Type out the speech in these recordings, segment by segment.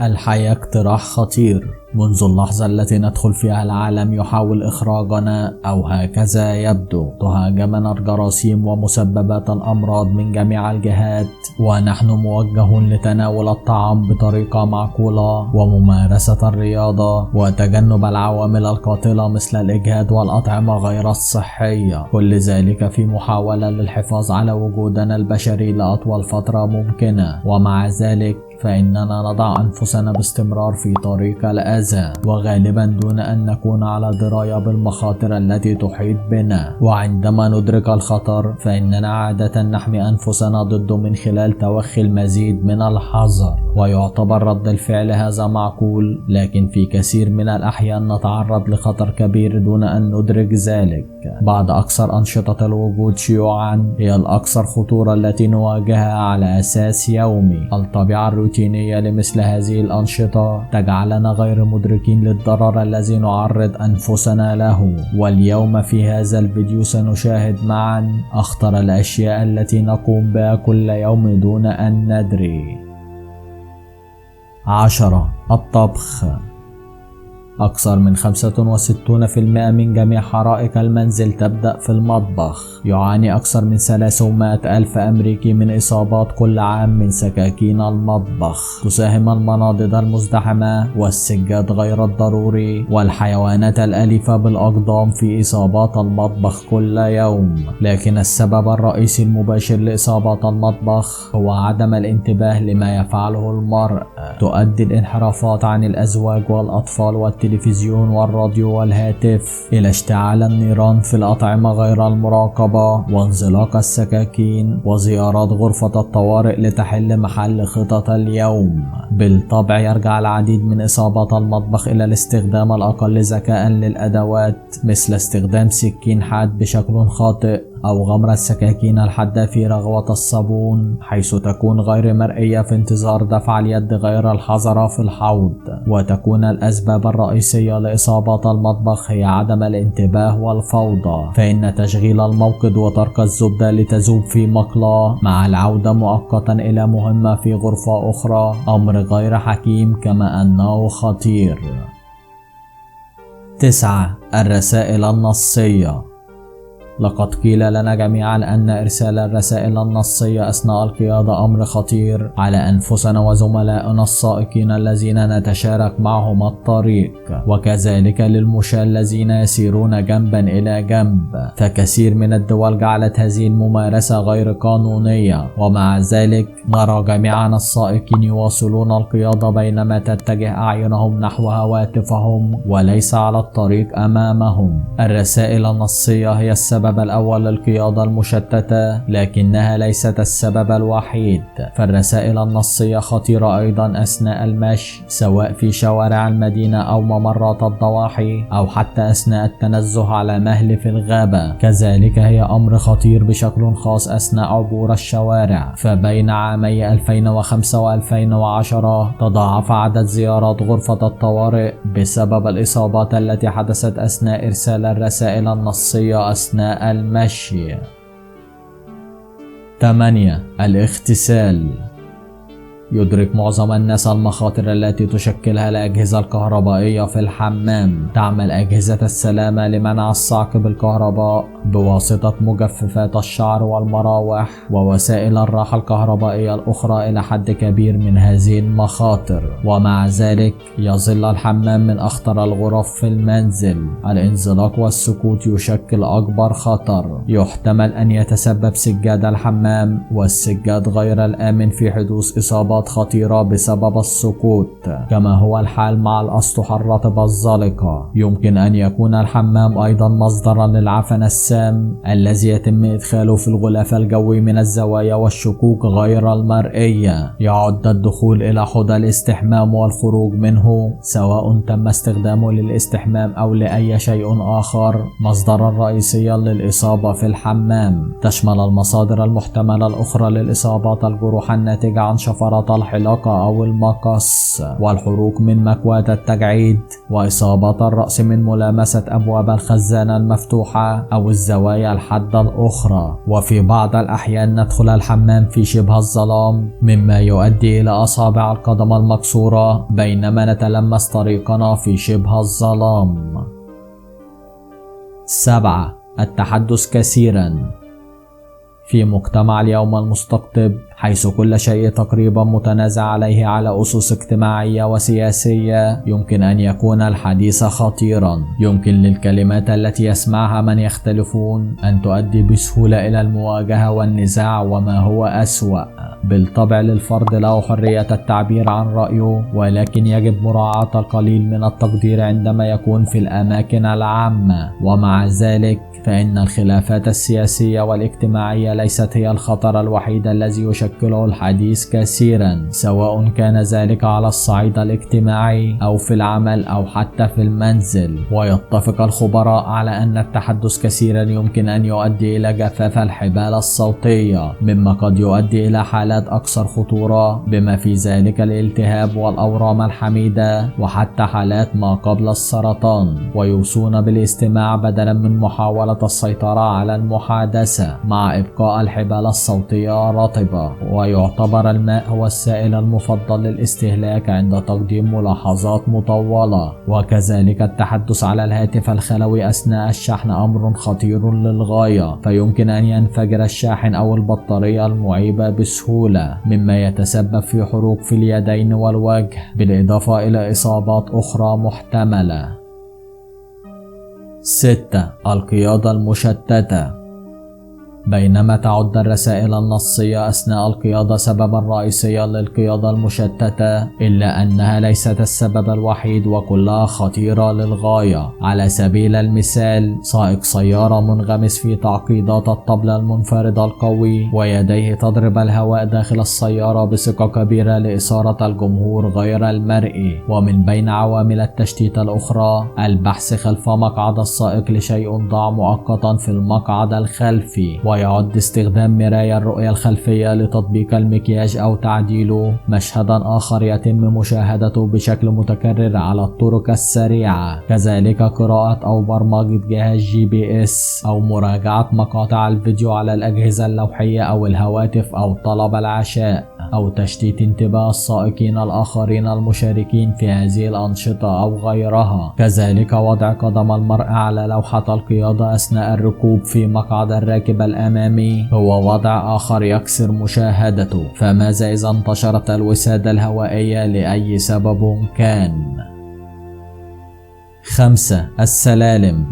الحياة اقتراح خطير. منذ اللحظة التي ندخل فيها العالم يحاول إخراجنا، أو هكذا يبدو. تهاجمنا الجراثيم ومسببات الأمراض من جميع الجهات، ونحن موجهون لتناول الطعام بطريقة معقولة وممارسة الرياضة وتجنب العوامل القاتلة مثل الإجهاد والأطعمة غير الصحية. كل ذلك في محاولة للحفاظ على وجودنا البشري لأطول فترة ممكنة، ومع ذلك فإننا نضع أنفسنا باستمرار في طريق الأذى، وغالبا دون أن نكون على دراية بالمخاطر التي تحيط بنا. وعندما ندرك الخطر فإننا عادة نحمي أنفسنا ضده من خلال توخي المزيد من الحذر. ويعتبر رد الفعل هذا معقول، لكن في كثير من الأحيان نتعرض لخطر كبير دون أن ندرك ذلك. بعض أكثر أنشطة الوجود شيوعا هي الأكثر خطورة التي نواجهها على أساس يومي. الطبيعة الروتينية لمثل هذه الأنشطة تجعلنا غير مدركين للضرر الذي نعرض أنفسنا له. واليوم في هذا الفيديو سنشاهد معا أخطر الأشياء التي نقوم بها كل يوم دون أن ندري. 10. الطبخ. أكثر من 65% من جميع حرائق المنزل تبدأ في المطبخ. يعاني أكثر من 300,000 أمريكي من إصابات كل عام من سكاكين المطبخ. تساهم المناضد المزدحمة والسجاد غير الضروري والحيوانات الأليفة بالأقدام في إصابات المطبخ كل يوم. لكن السبب الرئيسي المباشر لإصابات المطبخ هو عدم الانتباه لما يفعله المرء. تؤدي الانحرافات عن الأزواج والأطفال والتلفزيون والراديو والهاتف إلى اشتعال النيران في الأطعمة غير المراقبة، وانزلاق السكاكين، وزيارات غرفة الطوارئ لتحل محل خطط اليوم. بالطبع يرجع العديد من إصابات المطبخ إلى الاستخدام الأقل ذكاء للأدوات، مثل استخدام سكين حاد بشكل خاطئ، أو غمر السكاكين الحادة في رغوة الصابون حيث تكون غير مرئية في انتظار دفع اليد غير الحذرة في الحوض. وتكون الأسباب الرئيسية لإصابات المطبخ هي عدم الانتباه والفوضى، فإن تشغيل الموقد وترك الزبدة لتذوب في مقلاة مع العودة مؤقتا إلى مهمة في غرفة أخرى أمر غير حكيم كما أنه خطير. 9. الرسائل النصية. لقد قيل لنا جميعا أن إرسال الرسائل النصية أثناء القيادة أمر خطير على أنفسنا وزملائنا السائقين الذين نتشارك معهم الطريق، وكذلك للمشاة الذين يسيرون جنبا إلى جنب. فكثير من الدول جعلت هذه الممارسة غير قانونية، ومع ذلك نرى جميعا السائقين يواصلون القيادة بينما تتجه أعينهم نحو هواتفهم وليس على الطريق أمامهم. الرسائل النصية هي السبب الأول للقيادة المشتتة، لكنها ليست السبب الوحيد. فالرسائل النصية خطيرة أيضا أثناء المشي، سواء في شوارع المدينة أو ممرات الضواحي، أو حتى أثناء التنزه على مهل في الغابة. كذلك هي أمر خطير بشكل خاص أثناء عبور الشوارع. فبين عامي 2005 و2010 تضاعف عدد زيارات غرفة الطوارئ بسبب الإصابات التي حدثت أثناء إرسال الرسائل النصية أثناء المشي. 8. الاغتسال. يدرك معظم الناس المخاطر التي تشكلها الأجهزة الكهربائية في الحمام. تعمل أجهزة السلامة لمنع الصعق بالكهرباء بواسطة مجففات الشعر والمراوح ووسائل الراحة الكهربائية الأخرى إلى حد كبير من هذه المخاطر. ومع ذلك يظل الحمام من أخطر الغرف في المنزل. الانزلاق والسكوت يشكل أكبر خطر. يحتمل أن يتسبب سجاد الحمام والسجاد غير الآمن في حدوث إصابات خطيرة بسبب السقوط، كما هو الحال مع الأسطح الرطبة الزلقة. يمكن أن يكون الحمام أيضا مصدرا للعفن السام الذي يتم إدخاله في الغلاف الجوي من الزوايا والشقوق غير المرئية. يعد الدخول إلى حوض الاستحمام والخروج منه، سواء تم استخدامه للاستحمام أو لأي شيء آخر، مصدرا رئيسيا للإصابة في الحمام. تشمل المصادر المحتملة الأخرى للإصابات الجروح الناتجة عن شفرات إصابة الحلاقة أو المقص، والحروق من مكواة التجعيد، وإصابة الرأس من ملامسة أبواب الخزانة المفتوحة أو الزوايا الحادة الأخرى. وفي بعض الأحيان ندخل الحمام في شبه الظلام، مما يؤدي إلى أصابع القدم المكسورة بينما نتلمس طريقنا في شبه الظلام. 7. التحدث كثيرا. في مجتمع اليوم المستقطب، حيث كل شيء تقريبا متنازع عليه على أسس اجتماعية وسياسية، يمكن أن يكون الحديث خطيرا. يمكن للكلمات التي يسمعها من يختلفون أن تؤدي بسهولة إلى المواجهة والنزاع، وما هو أسوأ. بالطبع للفرد له حرية التعبير عن رأيه، ولكن يجب مراعاة القليل من التقدير عندما يكون في الأماكن العامة. ومع ذلك فإن الخلافات السياسية والاجتماعية ليست هي الخطر الوحيد الذي يشكله الحديث كثيرا، سواء كان ذلك على الصعيد الاجتماعي أو في العمل أو حتى في المنزل. ويتفق الخبراء على أن التحدث كثيرا يمكن أن يؤدي إلى جفاف الحبال الصوتية، مما قد يؤدي إلى حالات أكثر خطورة، بما في ذلك الالتهاب والأورام الحميدة وحتى حالات ما قبل السرطان. ويوصون بالاستماع بدلا من محاولة السيطرة على المحادثة، مع إبقاء الحبال الصوتية رطبة. ويعتبر الماء هو السائل المفضل للاستهلاك عند تقديم ملاحظات مطولة. وكذلك التحدث على الهاتف الخلوي أثناء الشحن أمر خطير للغاية، فيمكن أن ينفجر الشاحن أو البطارية المعيبة بسهولة، مما يتسبب في حروق في اليدين والوجه، بالإضافة إلى إصابات أخرى محتملة. 6. القيادة المشتتة. بينما تعد الرسائل النصية أثناء القيادة سببا رئيسيا للقيادة المشتتة، إلا أنها ليست السبب الوحيد، وكلها خطيرة للغاية. على سبيل المثال، سائق سيارة منغمس في تعقيدات الطبلة المنفردة القوي، ويديه تضرب الهواء داخل السيارة بثقة كبيرة لإثارة الجمهور غير المرئي. ومن بين عوامل التشتيت الأخرى، البحث خلف مقعد السائق لشيء ضاع مؤقتا في المقعد الخلفي، ويعد استخدام مرايا الرؤية الخلفية لتطبيق المكياج أو تعديله مشهدا آخر يتم مشاهدته بشكل متكرر على الطرق السريعة. كذلك قراءة أو برمجة جهاز GPS أو مراجعة مقاطع الفيديو على الأجهزة اللوحية أو الهواتف، أو طلب العشاء، أو تشتيت انتباه السائقين الآخرين المشاركين في هذه الأنشطة أو غيرها. كذلك وضع قدم المرء على لوحة القيادة أثناء الركوب في مقعد الراكب الأمامي هو وضع آخر يكسر مشاهدته. فماذا إذا انتشرت الوسادة الهوائية لأي سبب كان؟ 5. السلالم.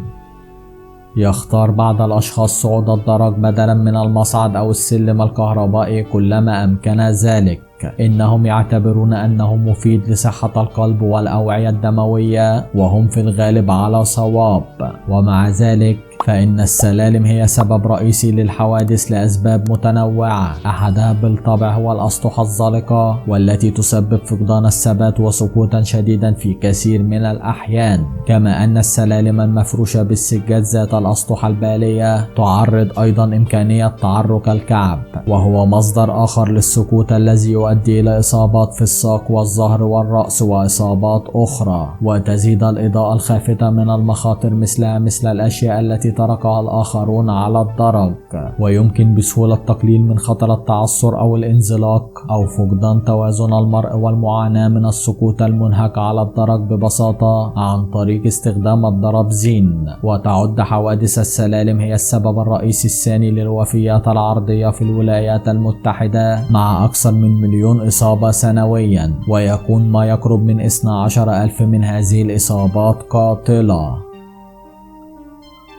يختار بعض الأشخاص صعود الدرج بدلا من المصعد أو السلم الكهربائي كلما أمكن ذلك. إنهم يعتبرون أنه مفيد لصحة القلب والأوعية الدموية، وهم في الغالب على صواب. ومع ذلك فإن السلالم هي سبب رئيسي للحوادث لأسباب متنوعة. أحدها بالطبع هو الأسطح الزلقة، والتي تسبب فقدان الثبات وسقوطا شديدا في كثير من الأحيان. كما أن السلالم المفروشة بالسجاد ذات الأسطح البالية تعرض أيضا إمكانية تعرق الكعب، وهو مصدر آخر للسقوط الذي يؤدي إلى إصابات في الساق والظهر والرأس وإصابات أخرى. وتزيد الإضاءة الخافتة من المخاطر مثل الأشياء التي تركها الآخرون على الدرج. ويمكن بسهولة التقليل من خطر التعثر أو الانزلاق أو فقدان توازن المرء والمعاناة من السقوط المنهك على الدرج ببساطة عن طريق استخدام الدرابزين. وتعد حوادث السلالم هي السبب الرئيسي الثاني للوفيات العرضية في الولايات المتحدة، مع أكثر من 1,000,000 إصابة سنويا، ويكون ما يقرب من 12,000 من هذه الإصابات قاتلة.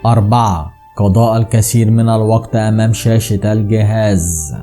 4. قضاء الكثير من الوقت أمام شاشة الجهاز.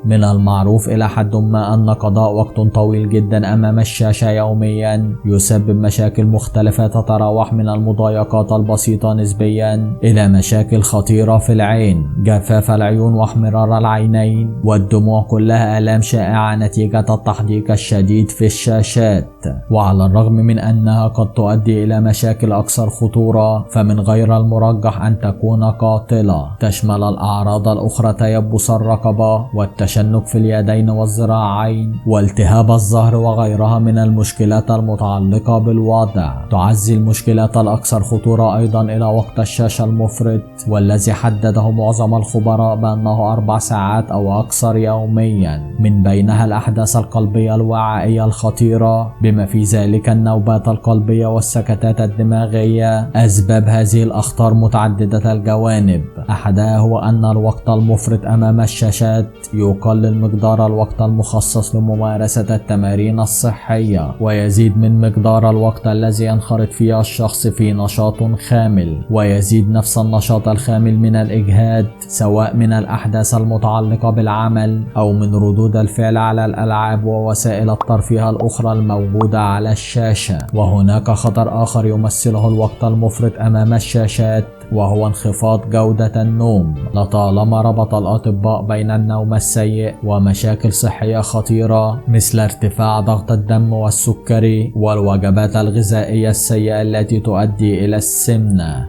من المعروف إلى حد ما أن قضاء وقت طويل جدا أمام الشاشة يوميا يسبب مشاكل مختلفة تتراوح من المضايقات البسيطة نسبيا إلى مشاكل خطيرة في العين، جفاف العيون واحمرار العينين والدموع، كلها آلام شائعة نتيجة التحديق الشديد في الشاشات. وعلى الرغم من أنها قد تؤدي إلى مشاكل أكثر خطورة، فمن غير المرجح أن تكون قاتلة. تشمل الأعراض الأخرى تيبس الرقبة والتشنج وتشنج في اليدين والذراعين والتهاب الظهر وغيرها من المشكلات المتعلقة بالوضع. تعزي المشكلات الأكثر خطورة أيضا إلى وقت الشاشة المفرط، والذي حدده معظم الخبراء بأنه 4 ساعات أو أكثر يوميا، من بينها الأحداث القلبية الوعائية الخطيرة بما في ذلك النوبات القلبية والسكتات الدماغية. أسباب هذه الأخطار متعددة الجوانب، أحدها هو أن الوقت المفرط أمام الشاشات يقلل مقدار الوقت المخصص لممارسة التمارين الصحية، ويزيد من مقدار الوقت الذي ينخرط فيه الشخص في نشاط خامل، ويزيد نفس النشاط الخامل من الإجهاد، سواء من الأحداث المتعلقة بالعمل أو من ردود الفعل على الألعاب ووسائل الترفيه الأخرى الموجودة على الشاشة. وهناك خطر آخر يمثله الوقت المفرط أمام الشاشات، وهو انخفاض جودة النوم. لطالما ربط الأطباء بين النوم السيء ومشاكل صحية خطيرة مثل ارتفاع ضغط الدم والسكري والوجبات الغذائية السيئة التي تؤدي إلى السمنة.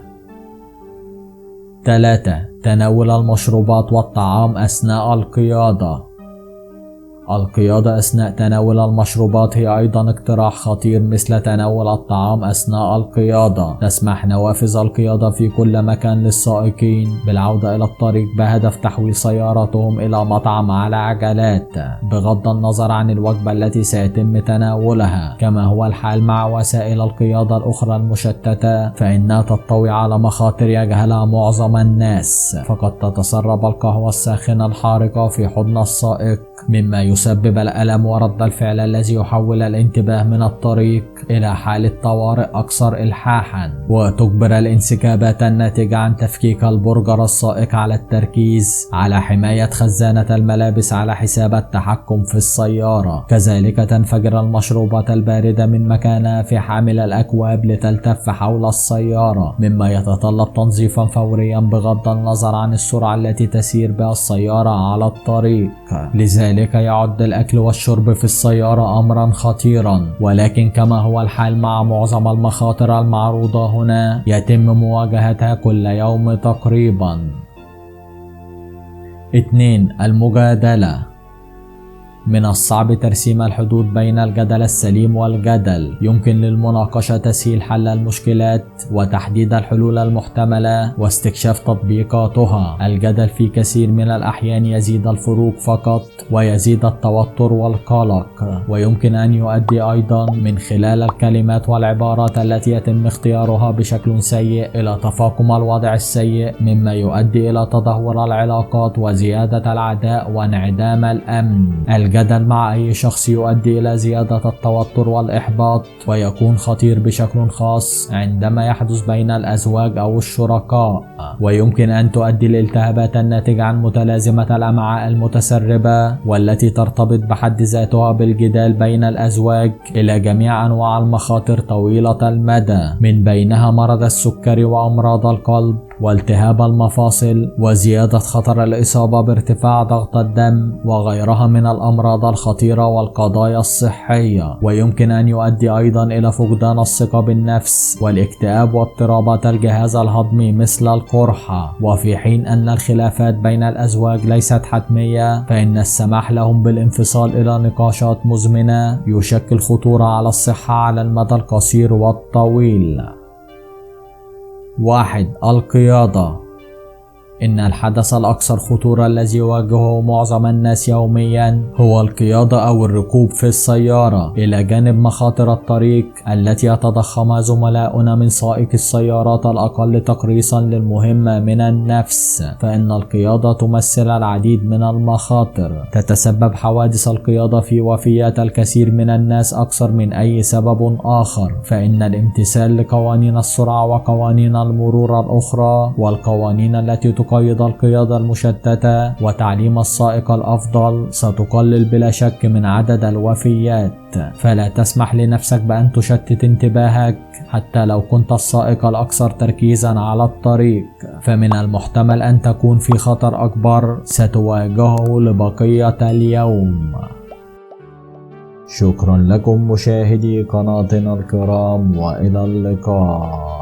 3. تناول المشروبات والطعام أثناء القيادة. القيادة أثناء تناول المشروبات هي أيضا اقتراح خطير مثل تناول الطعام أثناء القيادة. تسمح نوافذ القيادة في كل مكان للسائقين بالعودة إلى الطريق بهدف تحويل سيارتهم إلى مطعم على عجلات، بغض النظر عن الوجبة التي سيتم تناولها. كما هو الحال مع وسائل القيادة الأخرى المشتتة، فإنها تضطوي على مخاطر يجهلها معظم الناس، فقد تتسرب القهوة الساخنة الحارقة في حضن السائق، مما يسبب الألم ورد الفعل الذي يحول الانتباه من الطريق إلى حالة طوارئ أكثر إلحاحا، وتجبر الانسكابات الناتجة عن تفكيك البرجر السائق على التركيز على حماية خزانة الملابس على حساب التحكم في السيارة. كذلك تنفجر المشروبات الباردة من مكانها في حامل الأكواب لتلتف حول السيارة، مما يتطلب تنظيفا فوريا بغض النظر عن السرعة التي تسير بها السيارة على الطريق. لذلك يعد الأكل والشرب في السيارة أمرا خطيرا، ولكن كما هو الحال مع معظم المخاطر المعروضة هنا يتم مواجهتها كل يوم تقريبا. 2. المجادلة. من الصعب ترسيم الحدود بين الجدل السليم والجدل. يمكن للمناقشة تسهيل حل المشكلات وتحديد الحلول المحتملة واستكشاف تطبيقاتها. الجدل في كثير من الأحيان يزيد الفروق فقط ويزيد التوتر والقلق، ويمكن أن يؤدي أيضا من خلال الكلمات والعبارات التي يتم اختيارها بشكل سيء إلى تفاقم الوضع السيء، مما يؤدي إلى تدهور العلاقات وزيادة العداء وانعدام الأمن. الجدل مع أي شخص يؤدي إلى زيادة التوتر والإحباط، ويكون خطير بشكل خاص عندما يحدث بين الأزواج أو الشركاء، ويمكن أن تؤدي لالتهابات الناتجة عن متلازمة الأمعاء المتسربة والتي ترتبط بحد ذاتها بالجدال بين الأزواج إلى جميع أنواع المخاطر طويلة المدى، من بينها مرض السكري وأمراض القلب والتهاب المفاصل وزيادة خطر الإصابة بارتفاع ضغط الدم وغيرها من الأمراض الخطيرة والقضايا الصحية. ويمكن أن يؤدي أيضا إلى فقدان الثقة بالنفس والاكتئاب واضطرابات الجهاز الهضمي مثل القرحة. وفي حين أن الخلافات بين الأزواج ليست حتمية، فإن السماح لهم بالانفصال إلى نقاشات مزمنة يشكل خطورة على الصحة على المدى القصير والطويل. 1. القيادة. إن الحدث الأكثر خطورة الذي يواجهه معظم الناس يوميا هو القيادة أو الركوب في السيارة، إلى جانب مخاطر الطريق التي يتضخمها زملاؤنا من سائق السيارات الأقل تكريسا للمهمة من النفس. فإن القيادة تمثل العديد من المخاطر. تتسبب حوادث القيادة في وفيات الكثير من الناس أكثر من أي سبب آخر، فإن الامتثال لقوانين السرعة وقوانين المرور الأخرى والقوانين التي تقيد القيادة المشتتة وتعليم السائق الأفضل ستقلل بلا شك من عدد الوفيات. فلا تسمح لنفسك بأن تشتت انتباهك حتى لو كنت السائق الأكثر تركيزا على الطريق، فمن المحتمل أن تكون في خطر أكبر ستواجهه لبقية اليوم. شكرا لكم مشاهدي قناتنا الكرام، وإلى اللقاء.